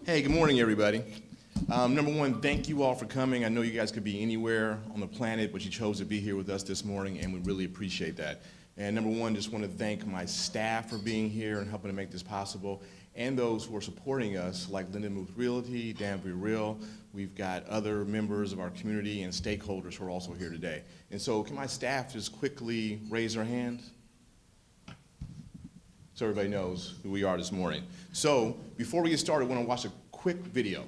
Hey, good morning, everybody. Number one, thank you all for coming. I know you guys could be anywhere on the planet, but you chose to be here with us this morning, and we really appreciate that. And number one, just want to thank my staff for being here and helping to make this possible, and those who are supporting us, like Lindenmuth Realty, Danbury Real. We've got other members of our community and stakeholders who are also here today. And so can my staff just quickly raise their hands so everybody knows who we are this morning. So before we get started, I want to watch a quick video.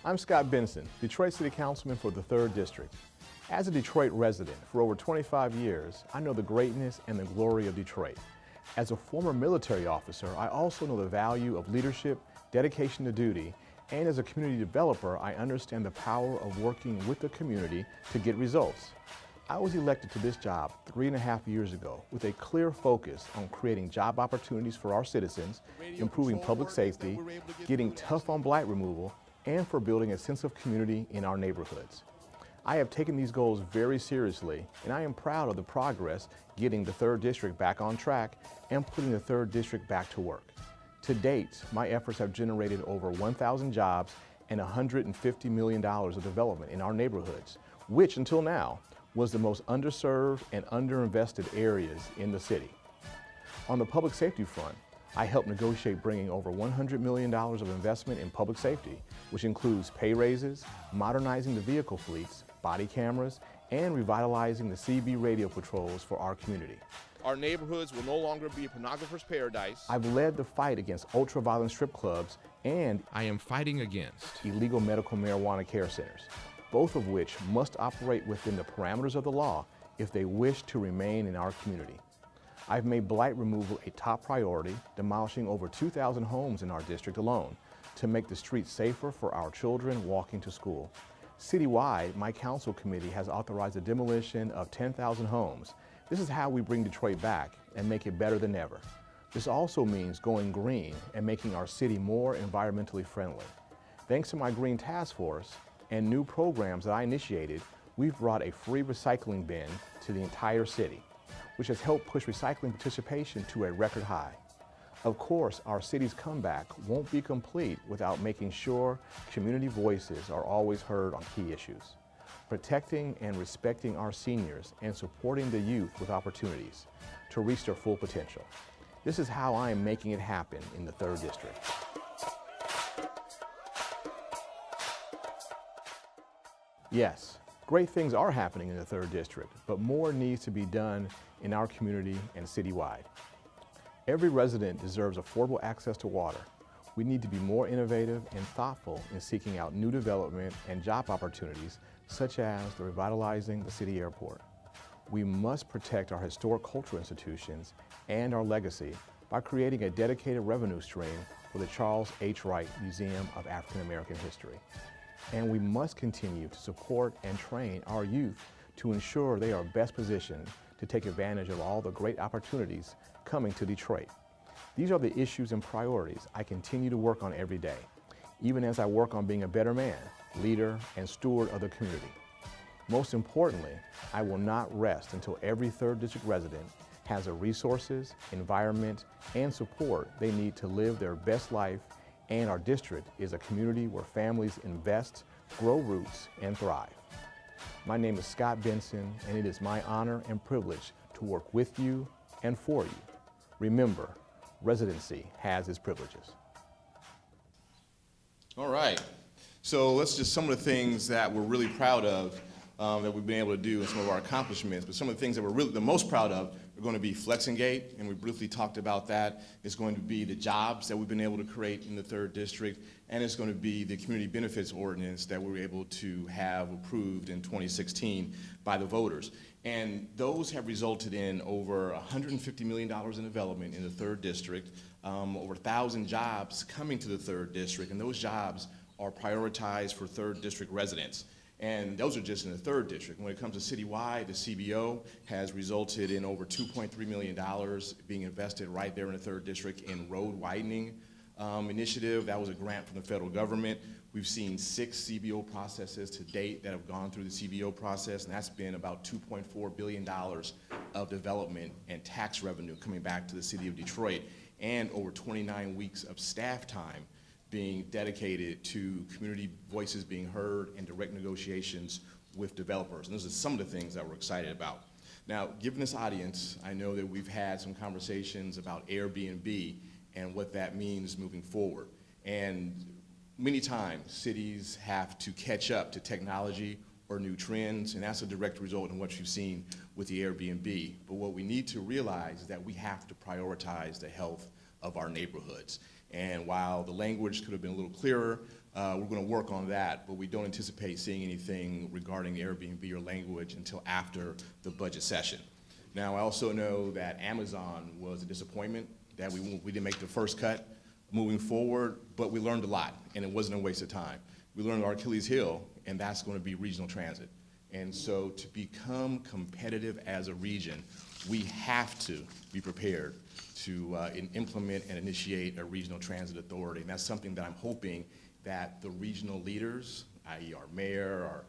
I'm Scott Benson, Detroit City Councilman for the 3rd District. As a Detroit resident for over 25 years, I know the greatness and the glory of Detroit. As a former military officer, I also know the value of leadership, dedication to duty, and as a community developer, I understand the power of working with the community to get results. I was elected to this job 3.5 years ago with a clear focus on creating job opportunities for our citizens, improving public safety, getting tough on blight removal, and for building a sense of community in our neighborhoods. I have taken these goals very seriously, and I am proud of the progress getting the 3rd District back on track and putting the 3rd District back to work. To date, my efforts have generated over 1,000 jobs and $150 million of development in our neighborhoods, which until now was the most underserved and underinvested areas in the city. On the public safety front, I helped negotiate bringing over $100 million of investment in public safety, which includes pay raises, modernizing the vehicle fleets, body cameras, and revitalizing the CB radio patrols for our community. Our neighborhoods will no longer be a pornographer's paradise. I've led the fight against ultra-violent strip clubs, and I am fighting against illegal medical marijuana care centers, both of which must operate within the parameters of the law if they wish to remain in our community. I've made blight removal a top priority, demolishing over 2,000 homes in our district alone to make the streets safer for our children walking to school. Citywide, my council committee has authorized the demolition of 10,000 homes. This is how we bring Detroit back and make it better than ever. This also means going green and making our city more environmentally friendly. Thanks to my Green Task Force and new programs that I initiated, we've brought a free recycling bin to the entire city, which has helped push recycling participation to a record high. Of course, our city's comeback won't be complete without making sure community voices are always heard on key issues. Protecting and respecting our seniors and supporting the youth with opportunities to reach their full potential. This is how I am making it happen in the 3rd District. Yes, great things are happening in the 3rd District, but more needs to be done in our community and citywide. Every resident deserves affordable access to water. We need to be more innovative and thoughtful in seeking out new development and job opportunities, such as the revitalizing the city airport. We must protect our historic cultural institutions and our legacy by creating a dedicated revenue stream for the Charles H. Wright Museum of African American History. And we must continue to support and train our youth to ensure they are best positioned to take advantage of all the great opportunities coming to Detroit. These are the issues and priorities I continue to work on every day, even as I work on being a better man, leader, and steward of the community. Most importantly, I will not rest until every 3rd District resident has the resources, environment, and support they need to live their best life, and our district is a community where families invest, grow roots, and thrive. My name is Scott Benson, and it is my honor and privilege to work with you and for you. Remember, residency has its privileges. All right. So let's just some of the things that we're really proud of that we've been able to do and some of our accomplishments. But some of the things that we're really the most proud of are going to be Flexingate, and we briefly talked about that. It's going to be the jobs that we've been able to create in the 3rd District, and it's going to be the community benefits ordinance that we were able to have approved in 2016 by the voters. And those have resulted in over $150 million in development in the 3rd District, over 1,000 jobs coming to the 3rd District, and those jobs are prioritized for 3rd District residents. And those are just in the 3rd District. When it comes to citywide, the CBO has resulted in over $2.3 million being invested right there in the 3rd District in road widening initiative. That was a grant from the federal government. We've seen 6 CBO processes to date that have gone through the CBO process, and that's been about $2.4 billion of development and tax revenue coming back to the city of Detroit, and over 29 weeks of staff time being dedicated to community voices being heard and direct negotiations with developers. And those are some of the things that we're excited about. Now, given this audience, I know that we've had some conversations about Airbnb and what that means moving forward. And many times, cities have to catch up to technology or new trends, and that's a direct result in what you've seen with the Airbnb. But what we need to realize is that we have to prioritize the health of our neighborhoods. And while the language could have been a little clearer, we're going to work on that, but we don't anticipate seeing anything regarding Airbnb or language until after the budget session. Now, I also know that Amazon was a disappointment, that we didn't make the first cut moving forward, but we learned a lot, and it wasn't a waste of time. We learned our Achilles heel, and that's going to be regional transit. And so to become competitive as a region, we have to be prepared to implement and initiate a regional transit authority. And that's something that I'm hoping that the regional leaders, i.e. our mayor,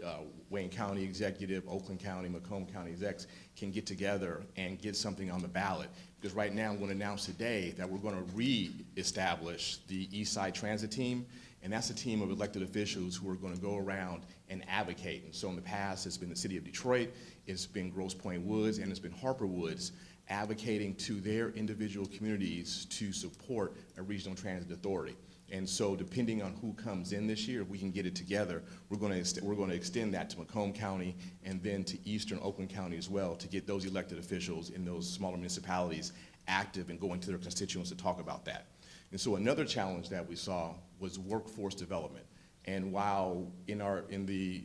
our Wayne County executive, Oakland County, Macomb County execs, can get together and get something on the ballot. Because right now, I'm going to announce today that we're going to re-establish the East Side Transit Team, and that's a team of elected officials who are going to go around and advocate. And so in the past, it's been the city of Detroit, it's been Grosse Pointe Woods, and it's been Harper Woods advocating to their individual communities to support a regional transit authority. And so depending on who comes in this year, if we can get it together, we're going to extend that to Macomb County and then to Eastern Oakland County as well to get those elected officials in those smaller municipalities active and going to their constituents to talk about that. And so another challenge that we saw was workforce development. And while in the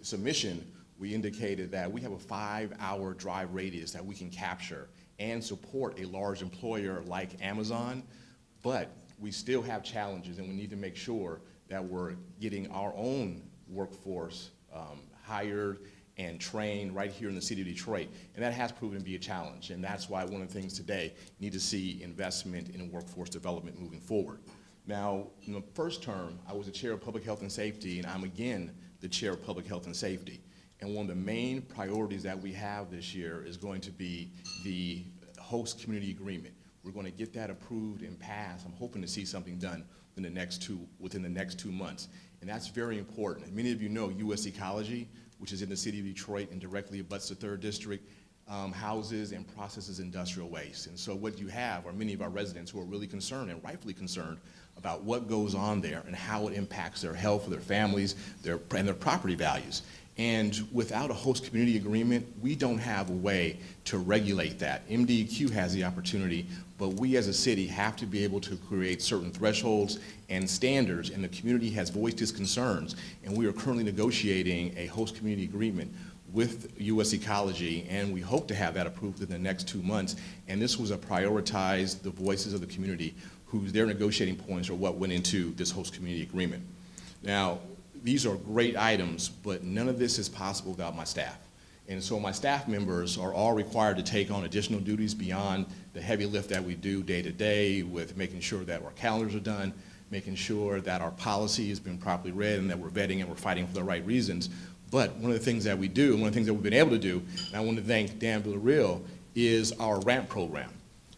submission, we indicated that we have a 5-hour drive radius that we can capture and support a large employer like Amazon, but we still have challenges, and we need to make sure that we're getting our own workforce hired and trained right here in the city of Detroit. And that has proven to be a challenge, and that's why one of the things today, we need to see investment in workforce development moving forward. Now, in the first term, I was the chair of public health and safety, and I'm again the chair of public health and safety. And one of the main priorities that we have this year is going to be the host community agreement. We're going to get that approved and passed. I'm hoping to see something done within the next 2 months. And that's very important. And many of you know US Ecology, which is in the city of Detroit and directly abuts the 3rd District, houses and processes industrial waste. And so what you have are many of our residents who are really concerned, and rightfully concerned, about what goes on there and how it impacts their health, their families, and their property values. And without a host community agreement, we don't have a way to regulate that. MDEQ has the opportunity, but we as a city have to be able to create certain thresholds and standards, and the community has voiced its concerns. And we are currently negotiating a host community agreement with US Ecology, and we hope to have that approved in the next 2 months. And this was a prioritize the voices of the community whose their negotiating points are what went into this host community agreement. Now, these are great items, but none of this is possible without my staff. And so my staff members are all required to take on additional duties beyond the heavy lift that we do day to day with making sure that our calendars are done, making sure that our policy has been properly read and that we're vetting and we're fighting for the right reasons. But one of the things that we do, and one of the things that we've been able to do, and I want to thank Dan Villarreal, is our RAMP program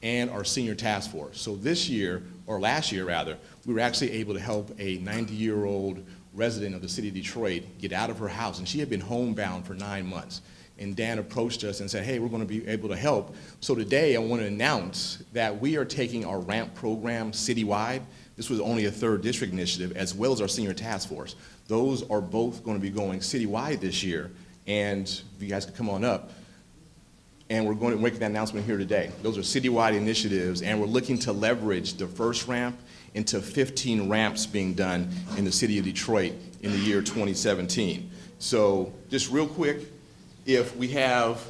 and our senior task force. So this year, or last year rather, we were actually able to help a 90-year-old resident of the city of Detroit get out of her house, and she had been homebound for 9 months. And Dan approached us and said, hey, we're going to be able to help. So today I want to announce that we are taking our RAMP program citywide. This was only a 3rd District initiative, as well as our senior task force. Those are both going to be going citywide this year. And if you guys could come on up. And we're going to make that announcement here today. Those are citywide initiatives, and we're looking to leverage the first ramp into 15 ramps being done in the city of Detroit in the year 2017. So just real quick, if we have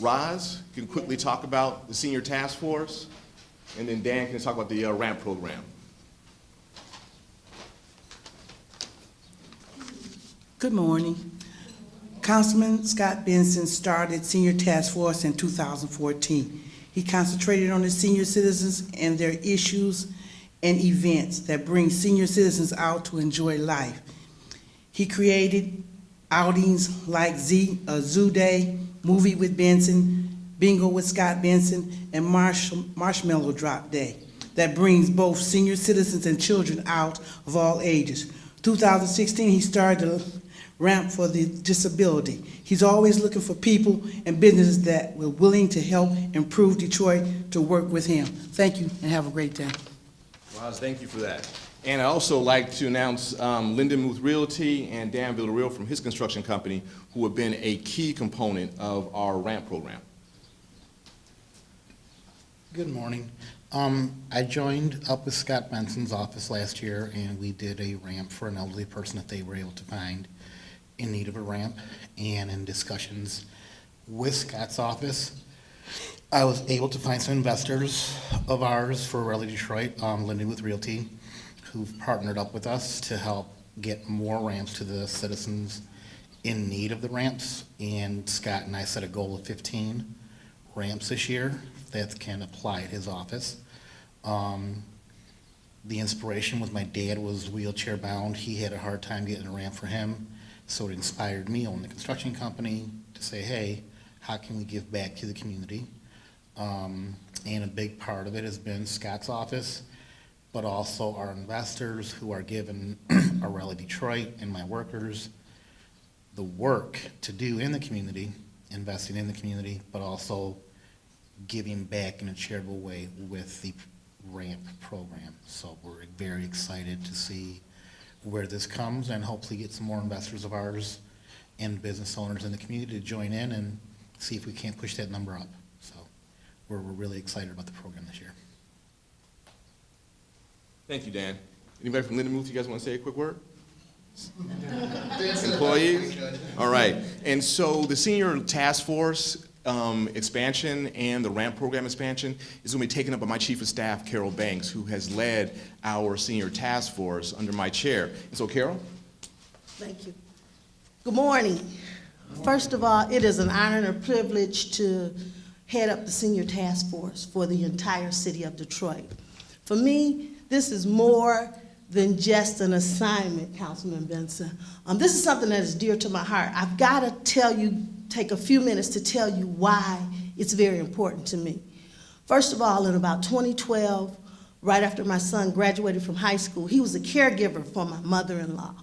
Roz can quickly talk about the senior task force, and then Dan can talk about the ramp program. Good morning. Councilman Scott Benson started Senior Task Force in 2014. He concentrated on the senior citizens and their issues and events that bring senior citizens out to enjoy life. He created outings like Zoo Day, Movie with Benson, Bingo with Scott Benson, and Marshmallow Drop Day that brings both senior citizens and children out of all ages. 2016, he started the ramp for the disability. He's always looking for people and businesses that were willing to help improve Detroit to work with him. Thank you and have a great day. Roz, thank you for that. And I'd also like to announce Lindenmuth Realty and Dan Villarreal from his construction company, who have been a key component of our ramp program. Good morning. I joined up with Scott Benson's office last year, and we did a ramp for an elderly person that they were able to find in need of a ramp. And in discussions with Scott's office, I was able to find some investors of ours for Raleigh, Detroit, Lindenmuth Realty, who've partnered up with us to help get more ramps to the citizens in need of the ramps. And Scott and I set a goal of 15 ramps this year that can apply at his office. The inspiration was my dad was wheelchair bound. He had a hard time getting a ramp for him. So it inspired me on the construction company to say, hey, how can we give back to the community? And a big part of it has been Scott's office, but also our investors who are giving Raleigh Detroit and my workers the work to do in the community, investing in the community, but also giving back in a charitable way with the ramp program. So we're very excited to see where this comes and hopefully get some more investors of ours and business owners in the community to join in and see if we can't push that number up. So we're really excited about the program this year. Thank you, Dan. Anybody from Lindenmuth, you guys want to say a quick word? Employees? All right. And so the senior task force expansion and the ramp program expansion is going to be taken up by my chief of staff, Carol Banks, who has led our senior task force under my chair. And so, Carol? Thank you. Good morning. First of all, it is an honor and a privilege to head up the senior task force for the entire city of Detroit. For me, this is more than just an assignment, Councilman Benson. This is something that is dear to my heart. I've got to take a few minutes to tell you why it's very important to me. First of all, in about 2012, right after my son graduated from high school, he was a caregiver for my mother-in-law.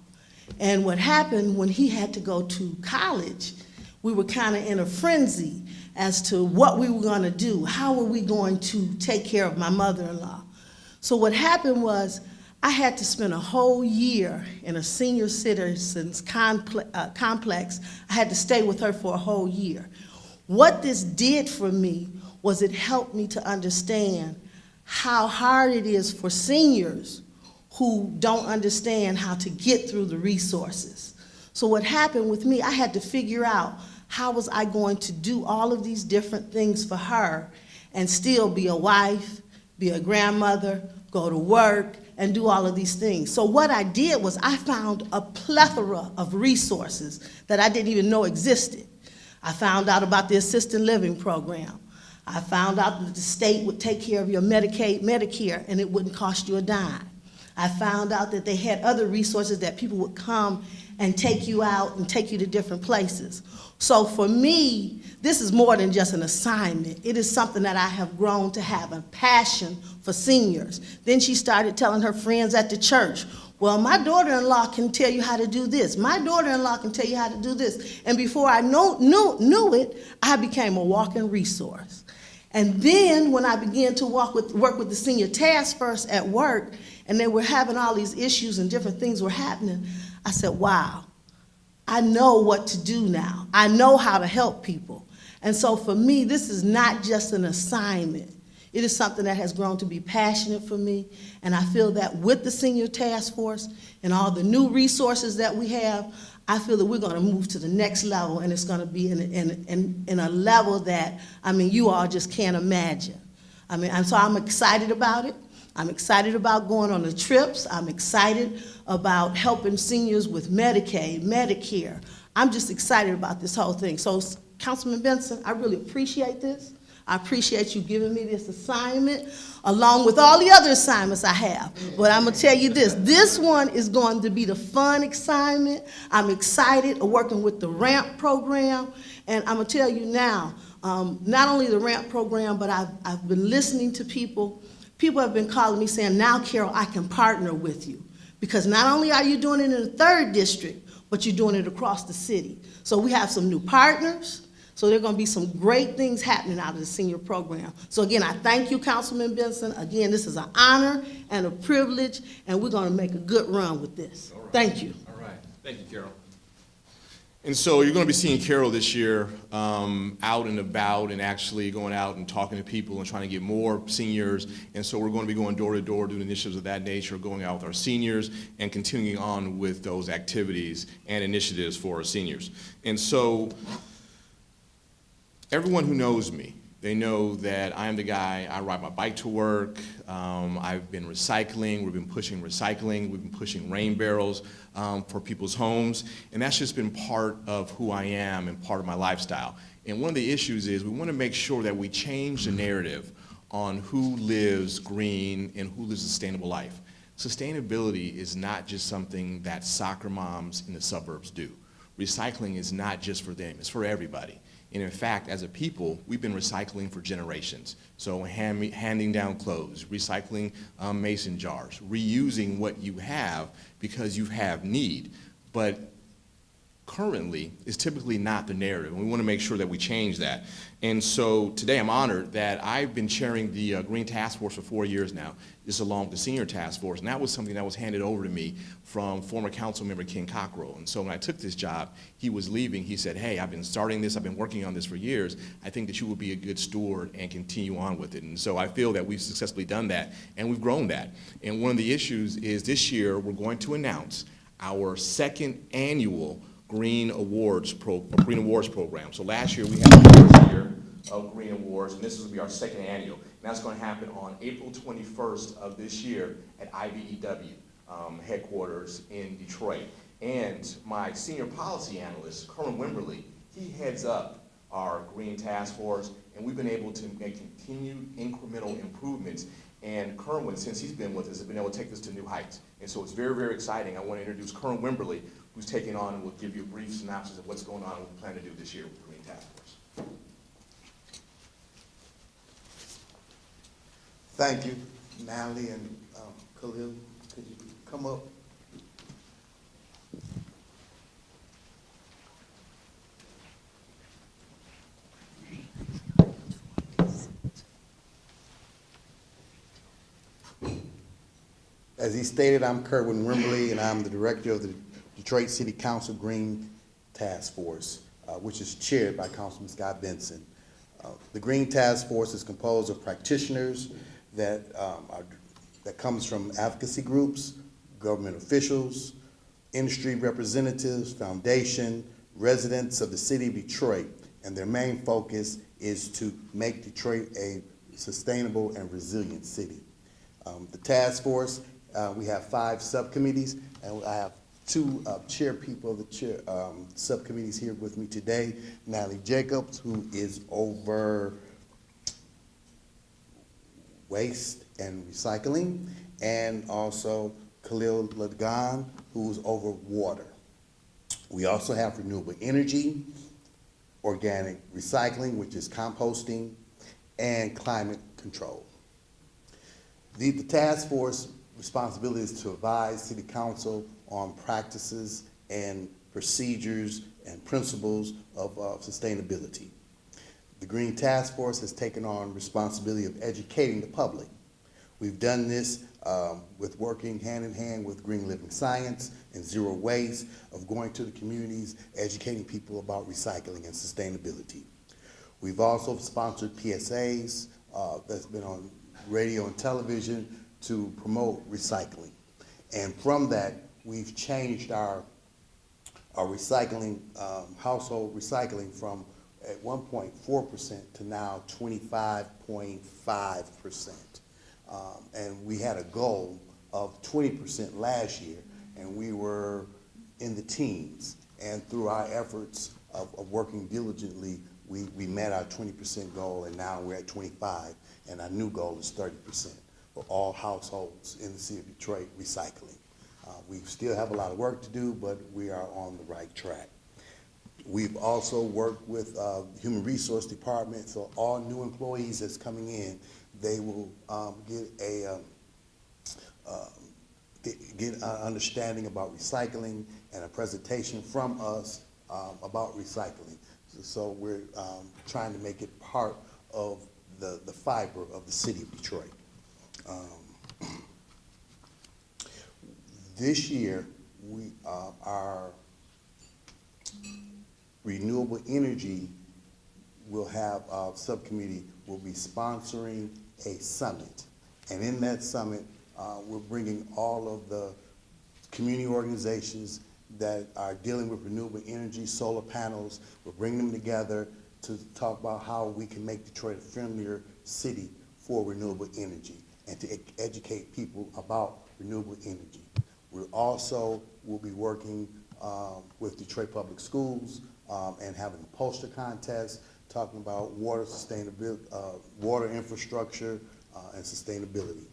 And what happened when he had to go to college, we were kind of in a frenzy as to what we were going to do. How were we going to take care of my mother-in-law? So what happened was I had to spend a whole year in a senior citizens complex. I had to stay with her for a whole year. What this did for me was it helped me to understand how hard it is for seniors who don't understand how to get through the resources. So what happened with me, I had to figure out how was I going to do all of these different things for her and still be a wife, be a grandmother, go to work, and do all of these things. So what I did was I found a plethora of resources that I didn't even know existed. I found out about the assisted living program. I found out that the state would take care of your Medicaid, Medicare, and it wouldn't cost you a dime. I found out that they had other resources that people would come and take you out and take you to different places. So for me, this is more than just an assignment. It is something that I have grown to have a passion for seniors. Then she started telling her friends at the church, well, my daughter-in-law can tell you how to do this. My daughter-in-law can tell you how to do this. And before I knew it, I became a walking resource. And then when I began to work with the senior task force at work, and they were having all these issues and different things were happening, I said, wow, I know what to do now. I know how to help people. And so for me, this is not just an assignment. It is something that has grown to be passionate for me, and I feel that with the senior task force and all the new resources that we have, I feel that we're going to move to the next level, and it's going to be in a level that, I mean, you all just can't imagine. I mean, and so I'm excited about it. I'm excited about going on the trips. I'm excited about helping seniors with Medicaid, Medicare. I'm just excited about this whole thing. So, Councilman Benson, I really appreciate this. I appreciate you giving me this assignment, along with all the other assignments I have. But I'm gonna tell you this one is going to be the fun assignment. I'm excited working with the RAMP program, and I'm gonna tell you now, not only the RAMP program, but I've been listening to people. People have been calling me saying, now, Carol, I can partner with you. Because not only are you doing it in the 3rd district, but you're doing it across the city. So we have some new partners. So there are gonna be some great things happening out of the senior program. So again, I thank you, Councilman Benson. Again, this is an honor and a privilege, and we're gonna make a good run with this. All right. Thank you. All right. Thank you, Carol. And so you're going to be seeing Carol this year out and about and actually going out and talking to people and trying to get more seniors. And so we're going to be going door to door doing initiatives of that nature, going out with our seniors and continuing on with those activities and initiatives for our seniors. And so everyone who knows me, they know that I am the guy, I ride my bike to work, I've been recycling, we've been pushing recycling, we've been pushing rain barrels for people's homes, and that's just been part of who I am and part of my lifestyle. And one of the issues is we want to make sure that we change the narrative on who lives green and who lives a sustainable life. Sustainability is not just something that soccer moms in the suburbs do. Recycling is not just for them, it's for everybody. And in fact, as a people, we've been recycling for generations. So handing down clothes, recycling mason jars, reusing what you have because you have need. But currently, it's typically not the narrative. And we want to make sure that we change that. And so today I'm honored that I've been chairing the Green Task Force for 4 years now, just along with the Senior Task Force. And that was something that was handed over to me from former council member Ken Cockrell. And so when I took this job, he was leaving. He said, hey, I've been starting this, I've been working on this for years. I think that you will be a good steward and continue on with it. And so I feel that we've successfully done that and we've grown that. And one of the issues is this year we're going to announce our 2nd annual Green Awards program. So last year we had the first year of Green Awards, and this will be our 2nd annual. And that's going to happen on April 21st of this year at IBEW headquarters in Detroit. And my senior policy analyst, Kerwin Wimberly, he heads up our Green Task Force, and we've been able to make continued incremental improvements. And Kerwin, since he's been with us, has been able to take this to new heights. And so it's very, very exciting. I want to introduce Kerwin Wimberly, who's taking on and will give you a brief synopsis of what's going on and what we plan to do this year with the Green Task Force. Thank you, Natalie and Khalil. Could you come up? As he stated, I'm Kerwin Wimberly, and I'm the director of the Detroit City Council Green Task Force, which is chaired by Councilman Scott Benson. The Green Task Force is composed of practitioners that comes from advocacy groups, government officials, industry representatives, foundation, residents of the city of Detroit, and their main focus is to make Detroit a sustainable and resilient city. The task force, we have 5 subcommittees, and I have 2 chair people of the subcommittees here with me today. Natalie Jacobs, who is over waste and recycling, and also Khalil Ladgan, who's over water. We also have renewable energy, organic recycling, which is composting, and climate control. The task force responsibility is to advise City Council on practices and procedures and principles of sustainability. The Green Task Force has taken on responsibility of educating the public. We've done this with working hand in hand with Green Living Science and Zero Waste, of going to the communities, educating people about recycling and sustainability. We've also sponsored PSAs that's been on radio and television to promote recycling. And from that, we've changed our recycling, household recycling from at 1.4% to now 25.5%. And we had a goal of 20% last year, and we were in the teens. And through our efforts of working diligently We met our 20% goal, and now we're at 25, and our new goal is 30% for all households in the city of Detroit recycling. We still have a lot of work to do, but we are on the right track. We've also worked with Human Resource Department, so all new employees that's coming in, they will get an understanding about recycling and a presentation from us about recycling. So we're trying to make it part of the fiber of the city of Detroit. This year, our renewable energy will have, subcommittee will be sponsoring a summit. And in that summit, we're bringing all of the community organizations that are dealing with renewable energy, solar panels. We're bringing them together to talk about how we can make Detroit a friendlier city for renewable energy and to educate people about renewable energy. We also will be working with Detroit Public Schools and having a poster contest talking about water sustainability, water infrastructure, and sustainability.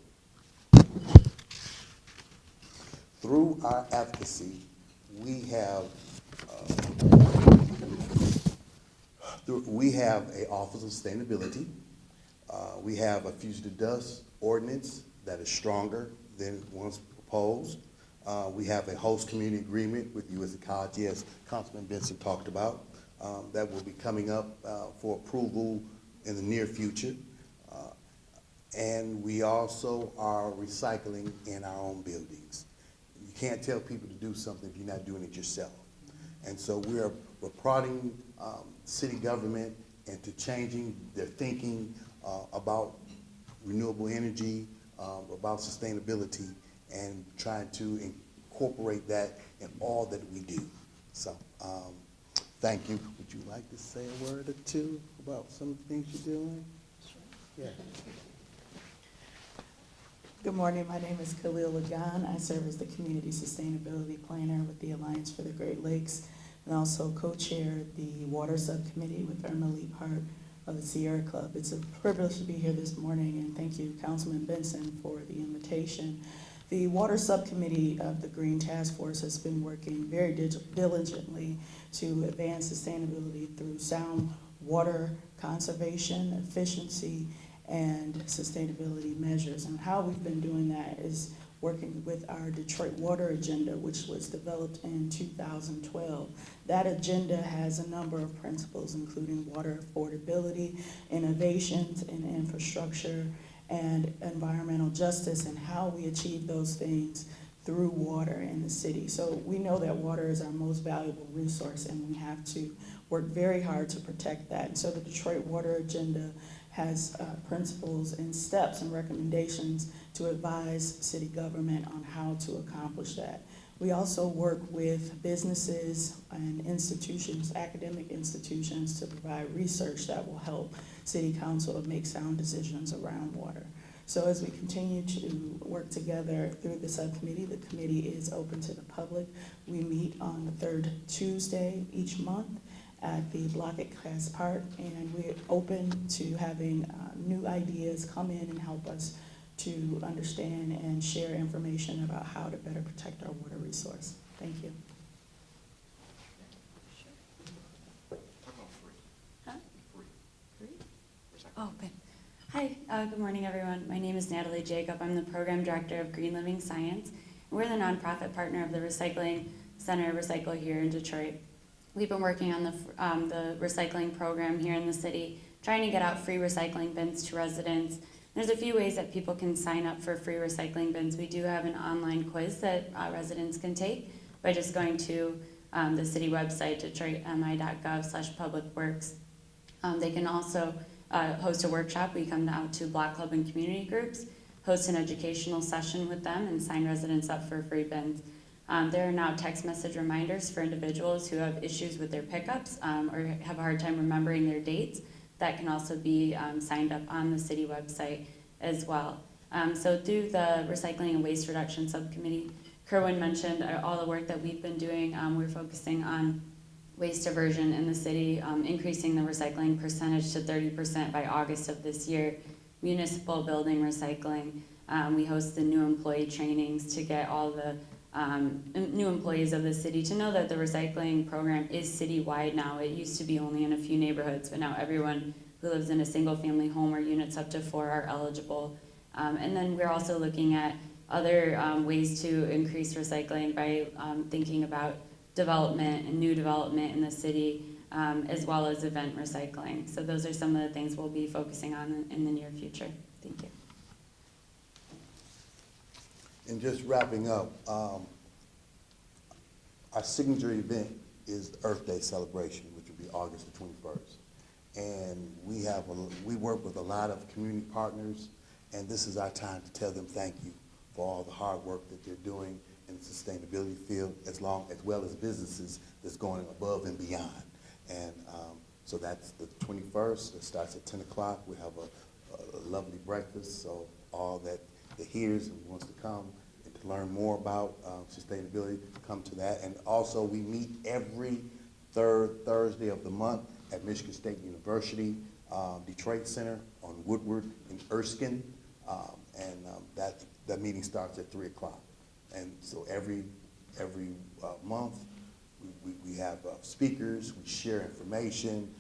Through our advocacy, we have an Office of Sustainability. We have a fugitive dust ordinance that is stronger than once proposed. We have a host community agreement with U.S. Ecology, as Councilman Benson talked about, that will be coming up for approval in the near future. And we also are recycling in our own buildings. You can't tell people to do something if you're not doing it yourself. And so we're prodding city government into changing their thinking about renewable energy, about sustainability, and trying to incorporate that in all that we do. So, thank you. Would you like to say a word or two about some of the things you're doing? Sure. Yeah. Good morning. My name is Khalil Lagan. I serve as the Community Sustainability Planner with the Alliance for the Great Lakes and also co-chair the Water Subcommittee with Irma Leaphart of the Sierra Club. It's a privilege to be here this morning, and thank you, Councilman Benson, for the invitation. The Water Subcommittee of the Green Task Force has been working very diligently to advance sustainability through sound water conservation, efficiency, and sustainability measures. And how we've been doing that is working with our Detroit Water Agenda, which was developed in 2012. That agenda has a number of principles, including water affordability, innovations in infrastructure, and environmental justice, and how we achieve those things through water in the city. So we know that water is our most valuable resource, and we have to work very hard to protect that. And so the Detroit Water Agenda has principles and steps and recommendations to advise city government on how to accomplish that. We also work with businesses and institutions, academic institutions, to provide research that will help City Council make sound decisions around water. So as we continue to work together through the subcommittee, the committee is open to the public. We meet on the third Tuesday each month at the block at Cass Park, and we're open to having new ideas come in and help us to understand and share information about how to better protect our water resource. Thank you. Huh? Free? Oh, good. Hi, good morning, everyone. My name is Natalie Jacob. I'm the Program Director of Green Living Science. We're the nonprofit partner of the Recycling Center Recycle here in Detroit. We've been working on the recycling program here in the city, trying to get out free recycling bins to residents. There's a few ways that people can sign up for free recycling bins. We do have an online quiz that residents can take by just going to the city website, detroitmi.gov/publicworks. They can also host a workshop. We come out to block club and community groups, host an educational session with them, and sign residents up for free bins. There are now text message reminders for individuals who have issues with their pickups or have a hard time remembering their dates. That can also be signed up on the city website as well. So through the Recycling and Waste Reduction Subcommittee, Kerwin mentioned all the work that we've been doing. We're focusing on waste diversion in the city, increasing the recycling percentage to 30% by August of this year, municipal building recycling. We host the new employee trainings to get all the new employees of the city to know that the recycling program is citywide now. It used to be only in a few neighborhoods, but now everyone who lives in a single family home or units up to 4 are eligible. And then we're also looking at other ways to increase recycling by thinking about development and new development in the city, as well as event recycling. So those are some of the things we'll be focusing on in the near future. Thank you. And just wrapping up, our signature event is the Earth Day celebration, which will be August the 21st. And we work with a lot of community partners, and this is our time to tell them thank you for all the hard work that they're doing in the sustainability field, as well as businesses that's going above and beyond. And so that's the 21st. It starts at 10 o'clock. We have a lovely breakfast, so all that hears and wants to come and to learn more about sustainability, come to that. And also we meet every third Thursday of the month at Michigan State University, Detroit Center on Woodward and Erskine. That meeting starts at 3 o'clock. And so every month we have speakers, we share information,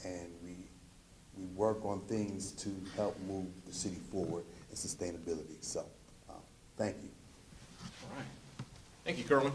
and we work on things to help move the city forward in sustainability. So, thank you. All right. Thank you, Kerwin.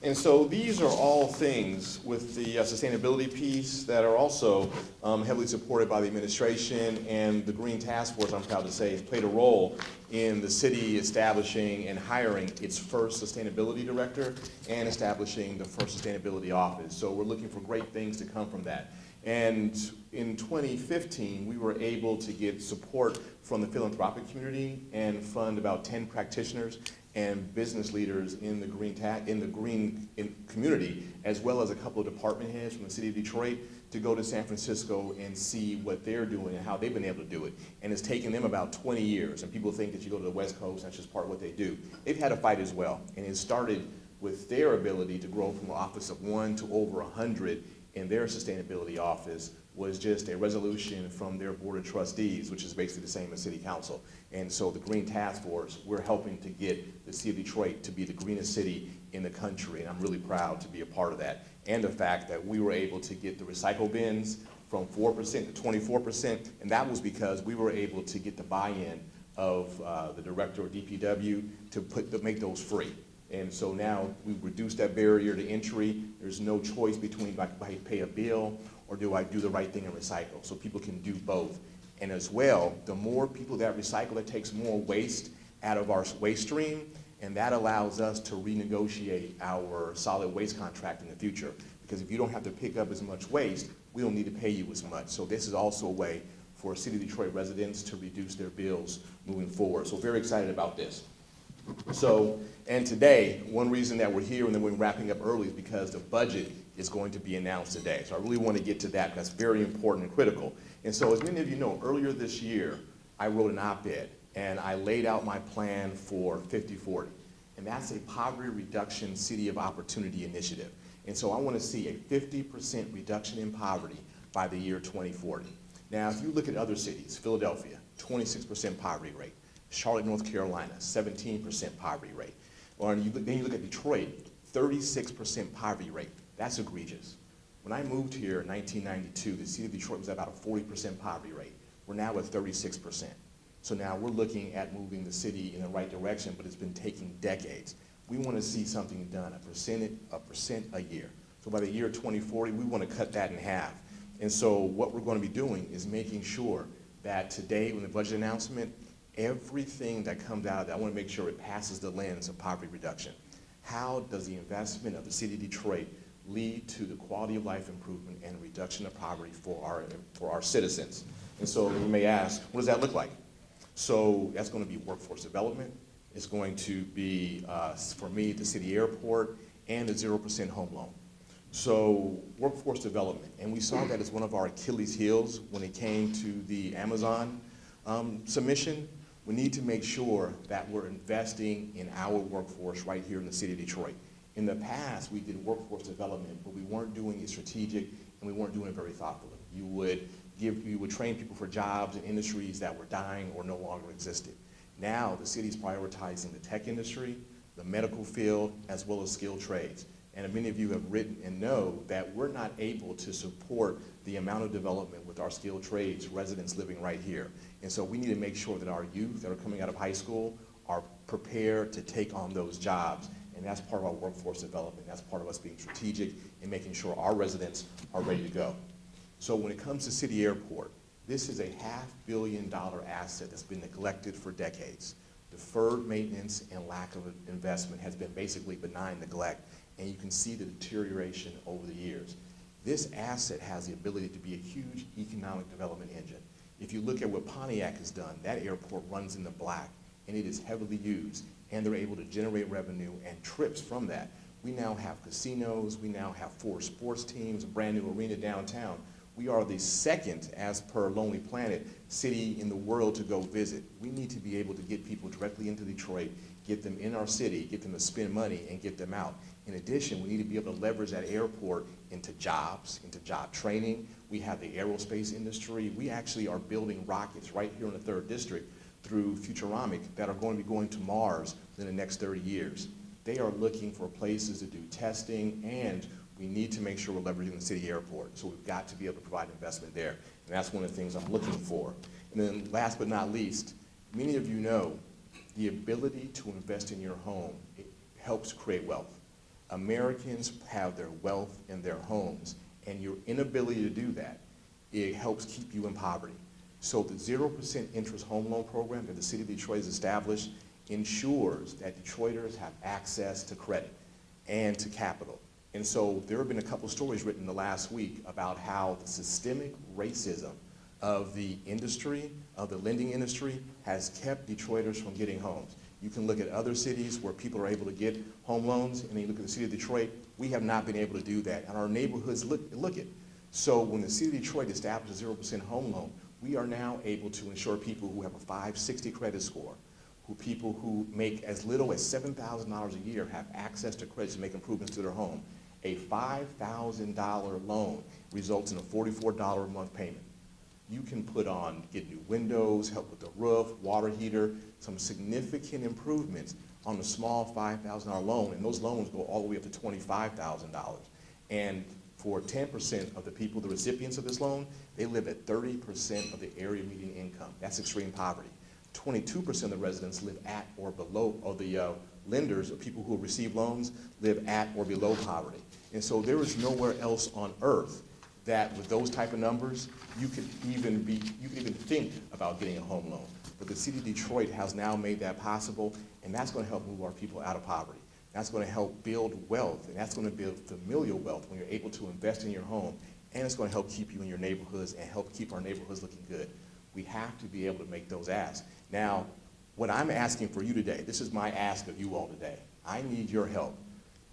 And so these are all things with the sustainability piece that are also heavily supported by the administration, and the Green Task Force, I'm proud to say, has played a role in the city establishing and hiring its first sustainability director and establishing the first sustainability office. So we're looking for great things to come from that. And in 2015, we were able to get support from the philanthropic community and fund about 10 practitioners and business leaders in the green community, as well as a couple of department heads from the city of Detroit, to go to San Francisco and see what they're doing and how they've been able to do it. And it's taken them about 20 years. And people think that you go to the West Coast, that's just part of what they do. They've had a fight as well. And it started with their ability to grow from an office of 1 to over 100 in their sustainability office was just a resolution from their board of trustees, which is basically the same as city council. And so the Green Task Force, we're helping to get the city of Detroit to be the greenest city in the country, and I'm really proud to be a part of that. And the fact that we were able to get the recycle bins from 4% to 24%, and that was because we were able to get the buy-in of the director of DPW to make those free. And so now we've reduced that barrier to entry. There's no choice between do I pay a bill or do I do the right thing and recycle? So people can do both. And as well, the more people that recycle, it takes more waste out of our waste stream, and that allows us to renegotiate our solid waste contract in the future. Because if you don't have to pick up as much waste, we don't need to pay you as much. So this is also a way for City of Detroit residents to reduce their bills moving forward. So very excited about this. So, and today, one reason that we're here and then we're wrapping up early is because the budget is going to be announced today. So I really want to get to that because that's very important and critical. And so as many of you know, earlier this year, I wrote an op-ed and I laid out my plan for 50-40. And that's a poverty reduction city of opportunity initiative. And so I want to see a 50% reduction in poverty by the year 2040. Now, if you look at other cities, Philadelphia, 26% poverty rate. Charlotte, North Carolina, 17% poverty rate. Or then you look at Detroit, 36% poverty rate. That's egregious. When I moved here in 1992, the city of Detroit was about a 40% poverty rate. We're now at 36%. So now we're looking at moving the city in the right direction, but it's been taking decades. We want to see something done, a percent a year. So by the year 2040, we want to cut that in half. And so what we're going to be doing is making sure that today, when the budget announcement, everything that comes out of that, I want to make sure it passes the lens of poverty reduction. How does the investment of the city of Detroit lead to the quality of life improvement and reduction of poverty for our citizens? And so you may ask, what does that look like? So that's going to be workforce development. It's going to be, for me, the city airport and the 0% home loan. So workforce development, and we saw that as one of our Achilles heels when it came to the Amazon submission. We need to make sure that we're investing in our workforce right here in the city of Detroit. In the past, we did workforce development, but we weren't doing it strategic and we weren't doing it very thoughtfully. You would train people for jobs in industries that were dying or no longer existed. Now, the city's prioritizing the tech industry, the medical field, as well as skilled trades. And many of you have written and know that we're not able to support the amount of development with our skilled trades residents living right here. And so we need to make sure that our youth that are coming out of high school are prepared to take on those jobs. And that's part of our workforce development. That's part of us being strategic and making sure our residents are ready to go. So when it comes to City Airport, this is a $500 million asset that's been neglected for decades. Deferred maintenance and lack of investment has been basically benign neglect, and you can see the deterioration over the years. This asset has the ability to be a huge economic development engine. If you look at what Pontiac has done, that airport runs in the black, and it is heavily used, and they're able to generate revenue and trips from that. We now have casinos, we now have 4 sports teams, a brand new arena downtown. We are the second, as per Lonely Planet, city in the world to go visit. We need to be able to get people directly into Detroit, get them in our city, get them to spend money, and get them out. In addition, we need to be able to leverage that airport into jobs, into job training. We have the aerospace industry. We actually are building rockets right here in the 3rd District through Futuramic that are going to be going to Mars in the next 30 years. They are looking for places to do testing, and we need to make sure we're leveraging the city airport. So we've got to be able to provide investment there. And that's one of the things I'm looking for. And then last but not least, many of you know the ability to invest in your home, it helps create wealth. Americans have their wealth in their homes, and your inability to do that, it helps keep you in poverty. So the 0% interest home loan program that the city of Detroit has established ensures that Detroiters have access to credit and to capital. And so there have been a couple stories written in the last week about how the systemic racism of the industry, of the lending industry, has kept Detroiters from getting homes. You can look at other cities where people are able to get home loans, and then you look at the city of Detroit, we have not been able to do that. And our neighborhoods look it. So when the city of Detroit established a 0% home loan, we are now able to ensure people who have a 560 credit score, people who make as little as $7,000 a year have access to credit to make improvements to their home. A $5,000 loan results in a $44 a month payment. You can get new windows, help with the roof, water heater, some significant improvements on a small $5,000 loan, and those loans go all the way up to $25,000. And for 10% of the people, the recipients of this loan, they live at 30% of the area median income. That's extreme poverty. 22% of the residents live at or below, or the lenders, or people who receive loans, live at or below poverty. And so there is nowhere else on earth that with those type of numbers, you could even think about getting a home loan. But the city of Detroit has now made that possible, and that's going to help move our people out of poverty. That's going to help build wealth, and that's going to build familial wealth when you're able to invest in your home, and it's going to help keep you in your neighborhoods and help keep our neighborhoods looking good. We have to be able to make those asks. Now, what I'm asking for you today, this is my ask of you all today. I need your help.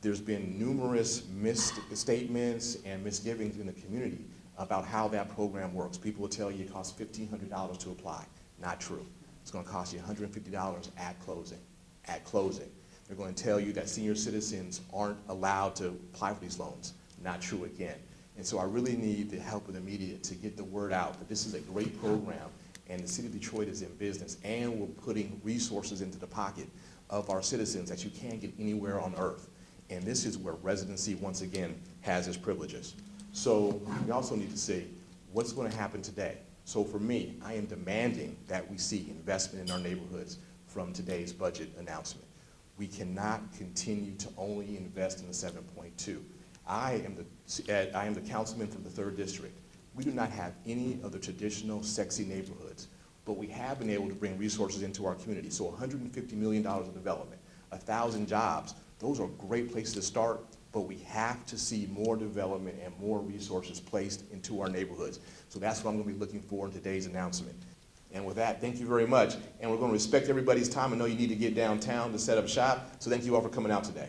There's been numerous misstatements and misgivings in the community about how that program works. People will tell you it costs $1,500 to apply. Not true. It's going to cost you $150 at closing. At closing. They're going to tell you that senior citizens aren't allowed to apply for these loans. Not true again. And so I really need the help of the media to get the word out that this is a great program, and the city of Detroit is in business, and we're putting resources into the pocket of our citizens that you can't get anywhere on earth. And this is where residency, once again, has its privileges. So we also need to see what's going to happen today. So for me, I am demanding that we see investment in our neighborhoods from today's budget announcement. We cannot continue to only invest in the 7.2. I am the councilman from the 3rd District. We do not have any of the traditional sexy neighborhoods, but we have been able to bring resources into our community. So $150 million of development, 1,000 jobs, those are great places to start, but we have to see more development and more resources placed into our neighborhoods. So that's what I'm going to be looking for in today's announcement. And with that, thank you very much. And we're going to respect everybody's time. I know you need to get downtown to set up shop, so thank you all for coming out today.